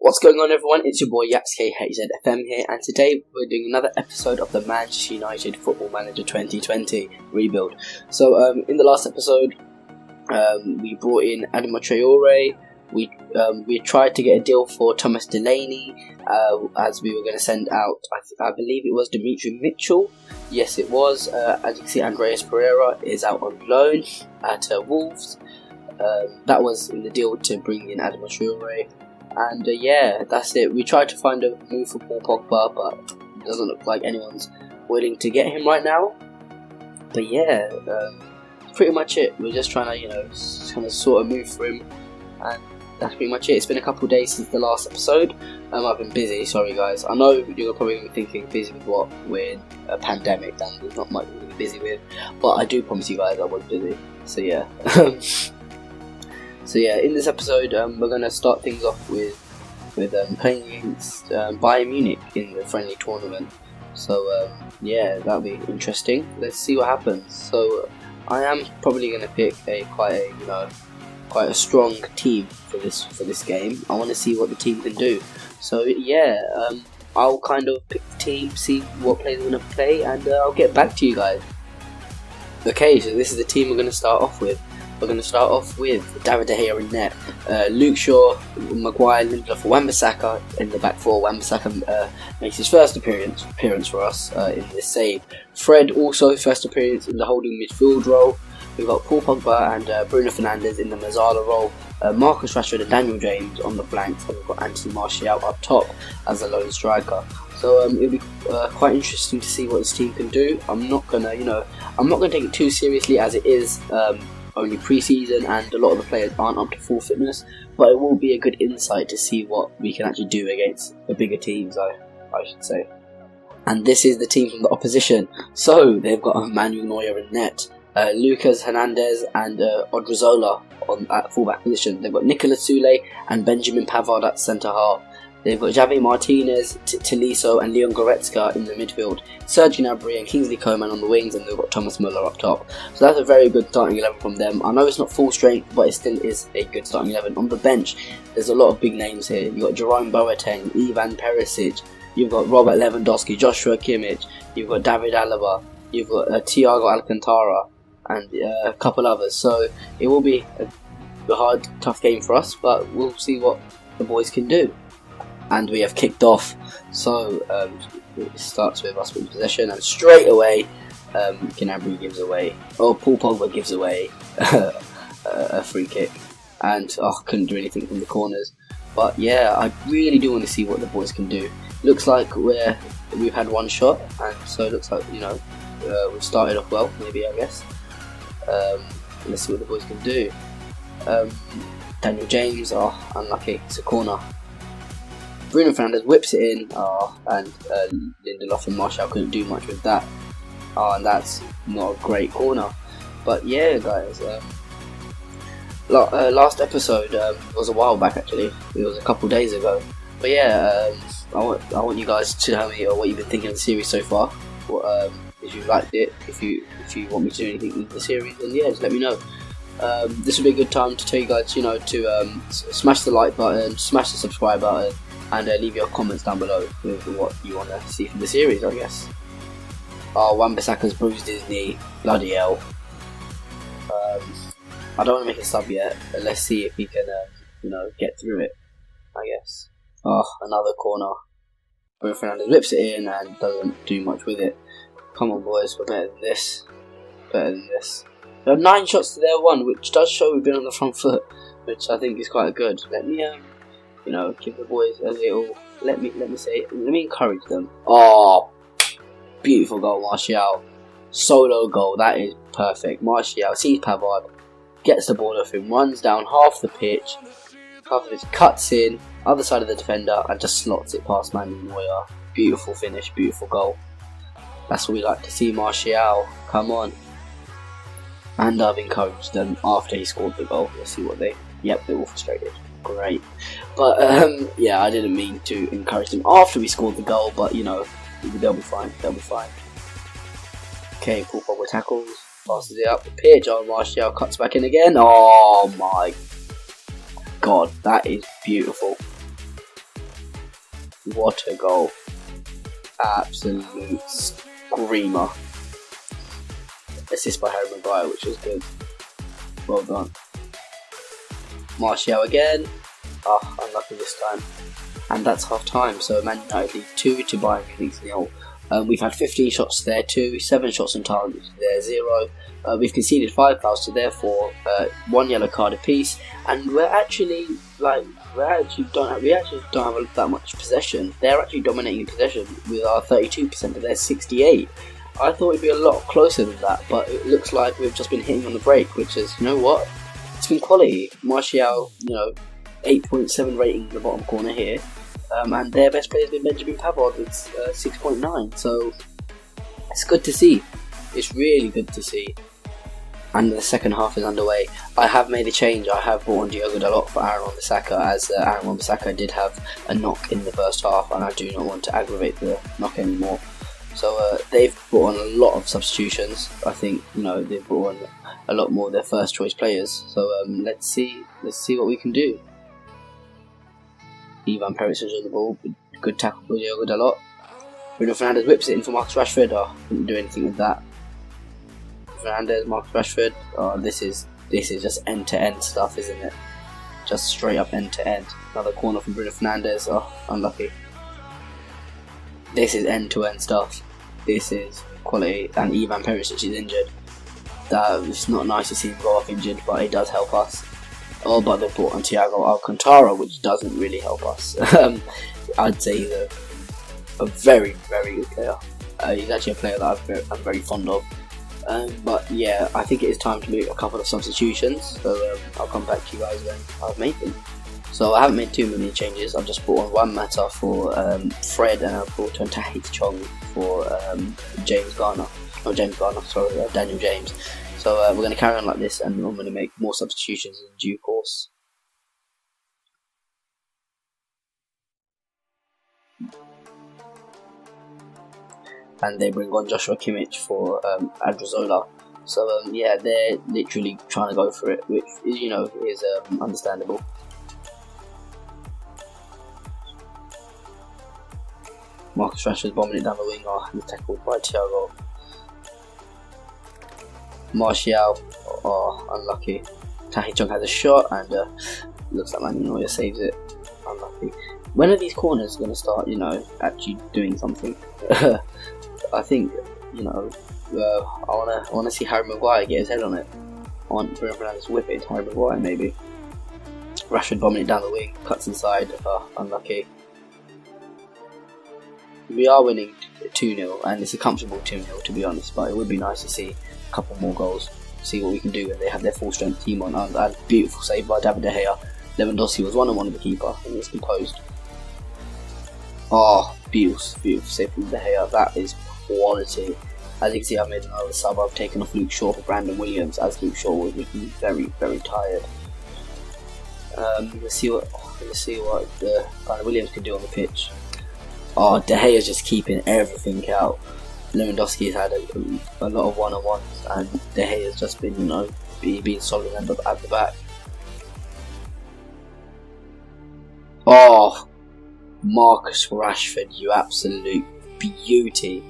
What's going on, everyone? It's your boy Yakz Khz, FM here, and today we're doing another episode of the Manchester United Football Manager 2020 rebuild. So, in the last episode, we brought in Adama Traore. We tried to get a deal for Thomas Delaney, as we were going to send out, I believe it was Dimitri Mitchell. Yes, it was. As you can see, Andreas Pereira is out on loan at Wolves. That was in the deal to bring in Adama Traore. And yeah, that's it. We tried to find a move for Paul Pogba, but it doesn't look like anyone's willing to get him right now. But yeah, pretty much it. We're just trying to, sort of move for him, and that's pretty much it. It's been a couple of days since the last episode. I've been busy. Sorry, guys. I know you're probably thinking busy with what? We're in a pandemic, and there's not much to be busy with. But I do promise you guys I was busy. So yeah. So yeah, in this episode, we're going to start things off with playing against Bayern Munich in the friendly tournament. So yeah, that'll be interesting. Let's see what happens. So I am probably going to pick quite a strong team for this game. I want to see what the team can do. So yeah, I'll kind of pick the team, see what players are going to play, and I'll get back to you guys. Okay, so this is the team we're going to start off with. We're going to start off with David De Gea in net, Luke Shaw, Maguire, Lindelof, Wan-Bissaka in the back four. Wan-Bissaka makes his first appearance for us in this save. Fred also first appearance in the holding midfield role. We've got Paul Pogba and Bruno Fernandes in the Mazzala role. Marcus Rashford and Daniel James on the flanks, and we've got Anthony Martial up top as a lone striker. So it'll be quite interesting to see what this team can do. I'm not gonna take it too seriously, as it is only pre-season and a lot of the players aren't up to full fitness, but it will be a good insight to see what we can actually do against the bigger teams, I should say. And this is the team from the opposition. So they've got Manuel Neuer in net, Lucas Hernandez and Odriozola at fullback position. They've got Nicolas Soule and Benjamin Pavard at centre half. They've got Javi Martinez, Tolisso and Leon Goretzka in the midfield, Serge Gnabry and Kingsley Coman on the wings, and they've got Thomas Muller up top. So that's a very good starting 11 from them. I know it's not full strength, but it still is a good starting 11. On the bench, there's a lot of big names here. You've got Jerome Boateng, Ivan Perisic, you've got Robert Lewandowski, Joshua Kimmich, you've got David Alaba, you've got Thiago Alcantara, and a couple others. So it will be a hard, tough game for us, but we'll see what the boys can do. And we have kicked off, so it starts with us with possession, and straight away Gnabry gives away, Paul Pogba gives away a free kick, and couldn't do anything from the corners. But yeah, I really do want to see what the boys can do. Looks like we've had one shot, and so it looks like we've started off well, maybe, I guess. Let's see what the boys can do. Daniel James, unlucky, it's a corner. Bruno Fernandes whips it in, and Lindelof and Martial couldn't do much with that. And that's not a great corner. But yeah, guys, last episode was a while back, actually. It was a couple days ago. But yeah, I want you guys to tell me what you've been thinking of the series so far. If you liked it, if you want me to do anything in the series, then yeah, just let me know. This would be a good time to tell you guys, to smash the like button, smash the subscribe button, and leave your comments down below with what you want to see from the series, I guess. Wan-Bissaka's bruised his knee. Bloody hell. I don't want to make a sub yet, but let's see if he can, get through it, I guess. Another corner. Bruno Fernandes whips it in and doesn't do much with it. Come on, boys, we're better than this. There are 9 shots to their 1, which does show we've been on the front foot, which I think is quite good. Let me give the boys a little. Let me encourage them. Beautiful goal, Martial. Solo goal, that is perfect. Martial sees Pavard, gets the ball off him, runs down half the pitch, cuts in, other side of the defender, and just slots it past Manuel Neuer. Beautiful finish, beautiful goal. That's what we like to see, Martial. Come on. And I've encouraged them after he scored the goal. Let's see what they're all frustrated. Great. But yeah, I didn't mean to encourage them after we scored the goal, but they'll be fine. Okay, Paul Pogba tackles, passes it up the pitch. Martial cuts back in again. Oh my god, that is beautiful. What a goal. Absolute screamer. Assist by Harry Maguire, which was good. Well done. Martial again. Unlucky this time. And that's half time. So Man United lead 2 to Bayern Munich 0. We've had 15 shots to their 2, 7 shots on target to their 0. We've conceded 5 fouls to their 4, 1 yellow card apiece, and we actually don't have that much possession. They're actually dominating possession with our 32% to their 68. I thought it'd be a lot closer than that, but it looks like we've just been hitting on the break, which is, you know what, it's been quality. Martial, 8.7 rating in the bottom corner here. And their best player has been Benjamin Pavard. It's 6.9, so it's good to see. It's really good to see. And the second half is underway. I have made a change. I have brought on Diogo Dalot for Aaron Wan-Bissaka, as Aaron Wan-Bissaka did have a knock in the first half, and I do not want to aggravate the knock anymore. So they've brought on a lot of substitutions. I think they've brought on a lot more of their first choice players. So let's see what we can do. Ivan Perisic on the ball, good tackle for Diogo Dalot. Bruno Fernandes whips it in for Marcus Rashford. Couldn't do anything with that. Fernandes, Marcus Rashford. This is just end-to-end stuff, isn't it? Just straight up end-to-end. Another corner from Bruno Fernandes. Unlucky. This is end-to-end stuff. This is quality. And Ivan Perisic is injured. It's not nice to see him go off injured, but it does help us. But they brought on Thiago Alcantara, which doesn't really help us. I'd say he's a very, very good player. He's actually a player that I'm very fond of. But yeah, I think it is time to make a couple of substitutions. So I'll come back to you guys when I've made them. So I haven't made too many changes. I've just brought on Juan Mata for Fred, and I've brought on Tahith Chong for Daniel James. So we're going to carry on like this, and I'm going to make more substitutions in due course. And they bring on Joshua Kimmich for Adrizola. So yeah, they're literally trying to go for it, which is understandable. Marcus Rashford bombing it down the wing. He's tackled by Thiago. Martial, unlucky. Tahith Chong has a shot, and looks like Man United saves it. Unlucky. When are these corners going to start, actually doing something? I think, I want to see Harry Maguire get his head on it. I want Bruno Fernandes whip it to Harry Maguire, maybe. Rashford bombing it down the wing, cuts inside. Unlucky. We are winning 2-0, and it's a comfortable 2-0 to be honest, but it would be nice to see a couple more goals, see what we can do when they have their full strength team on. And beautiful save by David De Gea. Lewandowski was 1-on-1 with the keeper and was composed. Beautiful save from De Gea. That is quality. As you can see, I've made another sub. I've taken off Luke Shaw for Brandon Williams, as Luke Shaw was looking very, very tired. Let's see what Brandon Williams can do on the pitch. De Gea's just keeping everything out. Lewandowski's had a lot of one-on-ones, and De Gea's just been, being solid at the back. Marcus Rashford, you absolute beauty.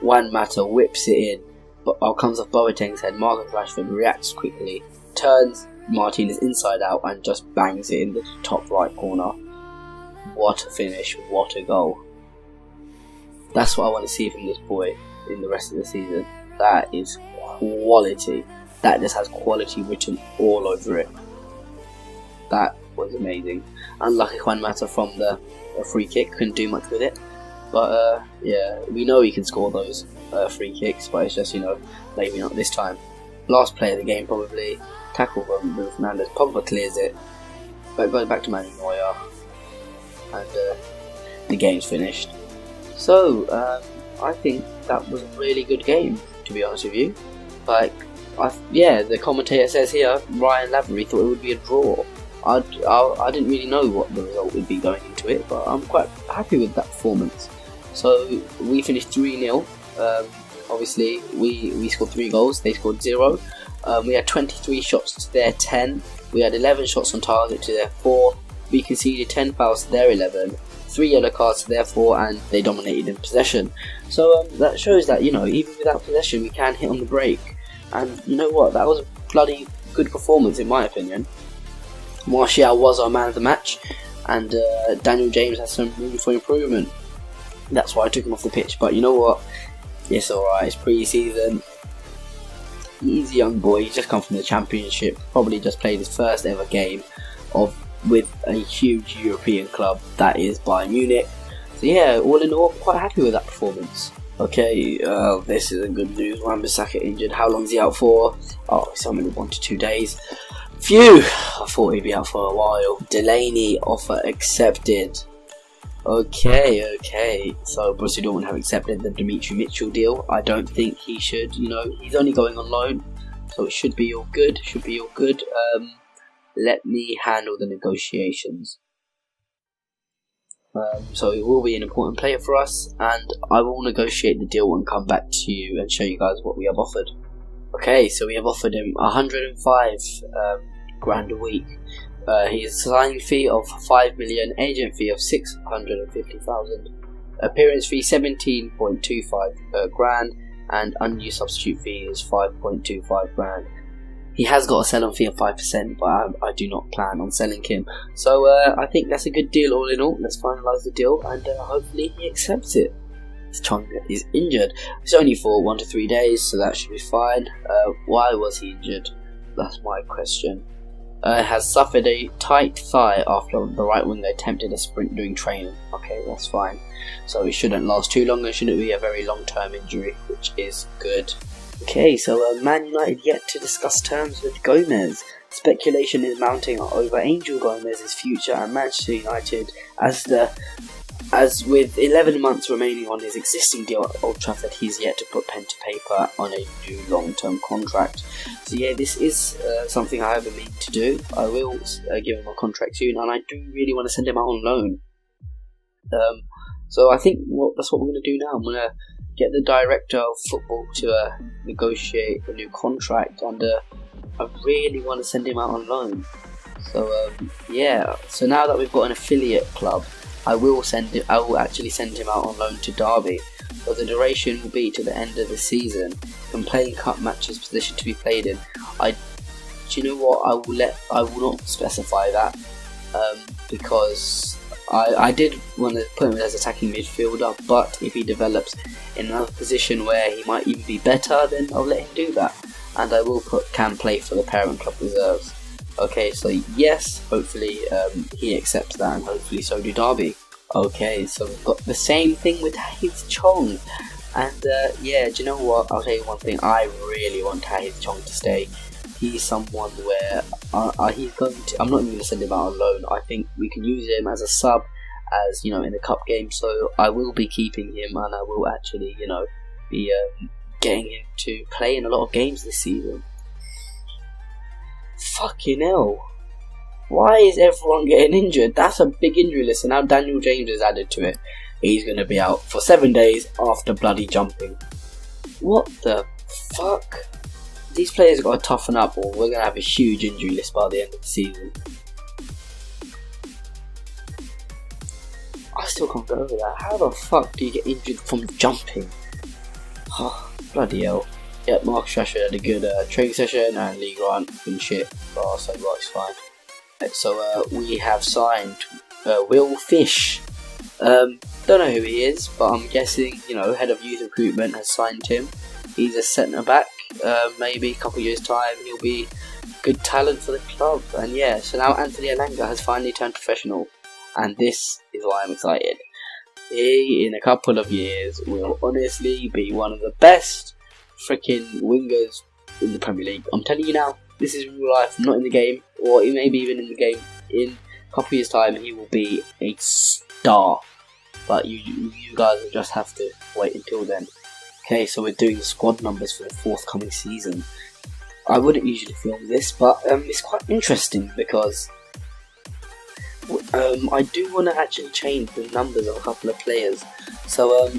Juan Mata whips it in, but comes off Boateng's head. Marcus Rashford reacts quickly, turns Martinez inside out, and just bangs it in the top right corner. What a finish, what a goal. That's what I want to see from this boy in the rest of the season. That is quality. That just has quality written all over it. That was amazing. Unlucky Juan Mata from the free kick, couldn't do much with it. But yeah, we know he can score those free kicks, but it's just, maybe not this time. Last play of the game probably. Tackle from Bruno Fernandes. Pogba clears it. But it goes back to Manuel Neuer. And the game's finished. So I think that was a really good game, to be honest with you. The commentator says here Ryan Lavery thought it would be a draw. I didn't really know what the result would be going into it, but I'm quite happy with that performance. So we finished 3-0. Obviously we scored 3 goals, they scored 0. We had 23 shots to their 10. We had 11 shots on target to their 4. we conceded 10 fouls to their 11, 3 yellow cards to their 4, and they dominated in possession. So that shows that, you know, even without possession we can hit on the break. And you know what, that was a bloody good performance in my opinion. Martial was our man of the match, and Daniel James has some room for improvement. That's why I took him off the pitch. But you know what, it's alright, it's pre-season. He's a young boy, he's just come from the championship, probably just played his first ever game with a huge European club, that is Bayern Munich. So yeah, all in all, I'm quite happy with that performance. Okay, this is a good news. Wan-Bissaka injured. How long is he out for? Oh, it's only 1 to 2 days. Phew! I thought he'd be out for a while. Delaney offer accepted. Okay. So Borussia Dortmund have accepted the Dimitri Mitchell deal. I don't think he should. You know, he's only going on loan, so it should be all good. Let me handle the negotiations. So it will be an important player for us, and I will negotiate the deal and come back to you and show you guys what we have offered. Okay, so we have offered him 105 grand a week. His signing fee of 5 million, agent fee of 650,000, appearance fee 17.25 grand, and unused substitute fee is 5.25 grand. He has got a sell-on fee of 5%, but I do not plan on selling him. So I think that's a good deal all in all. Let's finalise the deal, and hopefully he accepts it. Chong is injured. It's only for 1 to 3 days, so that should be fine. Why was he injured? That's my question. Has suffered a tight thigh after the right winger attempted a sprint during training. Okay, that's fine. So it shouldn't last too long, and shouldn't be a very long-term injury, which is good. Okay, so Man United yet to discuss terms with Gomez. Speculation is mounting over Angel Gomez's future at Manchester United as with 11 months remaining on his existing deal at Old Trafford, he's yet to put pen to paper on a new long-term contract. So yeah, this is something I have a need to do. I will give him a contract soon, and I do really want to send him out on loan. So I think that's what we're going to do now. I'm going to get the director of football to negotiate a new contract, and I really want to send him out on loan. So yeah, so now that we've got an affiliate club, I will actually send him out on loan to Derby. So the duration will be to the end of the season, and playing cup matches position to be played in. Do you know what? I will not specify that because I did want to put him as attacking midfielder, but if he develops in another position where he might even be better, then I'll let him do that, and I will put can play for the parent club reserves. Okay, so yes, hopefully he accepts that, and hopefully so do Derby. Okay, so we've got the same thing with Tahith Chong, and yeah, do you know what? I'll tell you one thing. I really want Tahith Chong to stay. He's someone where he's going to. I'm not even going to send him out on loan. I think we can use him as a sub, as you know, in the cup game. So I will be keeping him, and I will actually, you know, be getting him to play in a lot of games this season. Fucking hell. Why is everyone getting injured? That's a big injury list, and now Daniel James is added to it. He's going to be out for 7 days after bloody jumping. What the fuck? These players have got to toughen up, or we're going to have a huge injury list by the end of the season. I still can't get over that. How the fuck do you get injured from jumping? Oh, bloody hell. Yeah, Marcus Rashford had a good training session, and Lee Grant been shit. Oh, so it's fine. So we have signed Will Fish. Don't know who he is, but I'm guessing, you know, head of youth recruitment has signed him. He's a centre back. Maybe a couple of years time he'll be good talent for the club. And yeah, so now Anthony Elanga has finally turned professional, and this is why I'm excited. He, in a couple of years, will honestly be one of the best freaking wingers in the Premier League. I'm telling you now, this is real life, not in the game, or maybe even in the game. In a couple of years time he will be a star, but you guys will just have to wait until then. Okay, so we're doing the squad numbers for the forthcoming season. I wouldn't usually film this, but it's quite interesting because I do want to actually change the numbers of a couple of players. So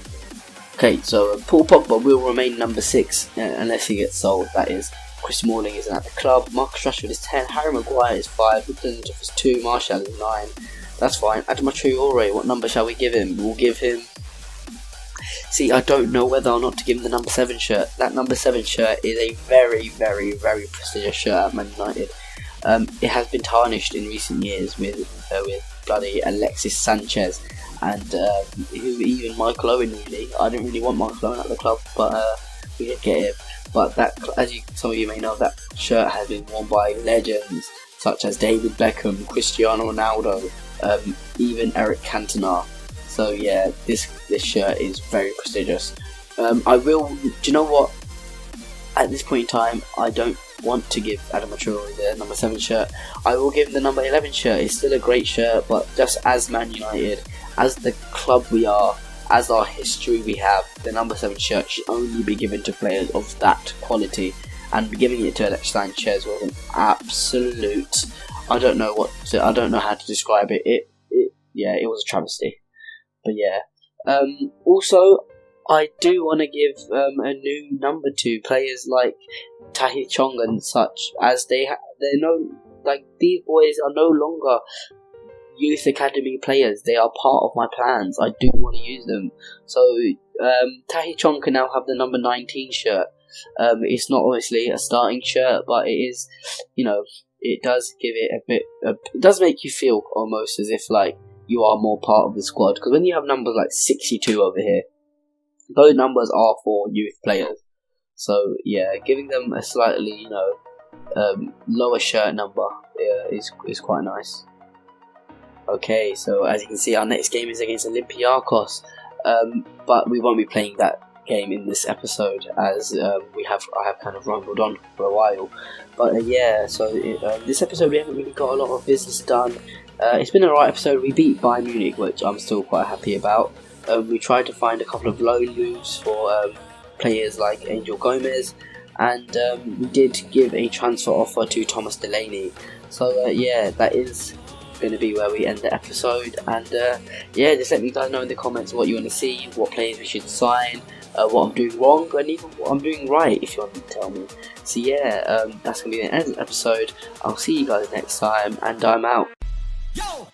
okay, so Paul Pogba will remain number 6 unless he gets sold, that is. Chris Smalling isn't at the club. Marcus Rashford is 10. Harry Maguire is 5. Victor Lindelof is 2. Martial is 9. That's fine. Adama Traore, what number shall we give him? We'll give him... See, I don't know whether or not to give him the number 7 shirt. That number 7 shirt is a very, very, very prestigious shirt at Man United. It has been tarnished in recent years with bloody Alexis Sanchez and even Michael Owen. Really, I didn't really want Michael Owen at the club, but we did get him. But that, as some of you may know, that shirt has been worn by legends such as David Beckham, Cristiano Ronaldo, even Eric Cantona. So yeah, this shirt is very prestigious. Do you know what? At this point in time, I don't want to give Adama Traore the number 7 shirt. I will give him the number 11 shirt. It's still a great shirt, but just as Man United, as the club we are, as our history we have, the number 7 shirt should only be given to players of that quality. And giving it to Alexis Sanchez was an absolute... I don't know how to describe it. It was a travesty. But yeah. Also, I do want to give a new number to players like Tahith Chong and such, as they're these boys are no longer youth academy players. They are part of my plans. I do want to use them. So Tahith Chong can now have the number 19 shirt. It's not obviously a starting shirt, but it is, it does give it a bit. It does make you feel almost as if like you are more part of the squad. Because when you have numbers like 62 over here, those numbers are for youth players. So yeah, giving them a slightly lower shirt number is quite nice. Okay, so as you can see, our next game is against Olympiacos, but we won't be playing that game in this episode, as I have kind of rumbled on for a while. But this episode we haven't really got a lot of business done. It's been a right episode. We beat Bayern Munich, which I'm still quite happy about. We tried to find a couple of loan moves for players like Angel Gomez, and we did give a transfer offer to Thomas Delaney. So that is going to be where we end the episode. And just let me guys know in the comments what you want to see, what players we should sign, what I'm doing wrong, and even what I'm doing right, if you want to tell me. So that's going to be the end of the episode. I'll see you guys next time, and I'm out. Yo!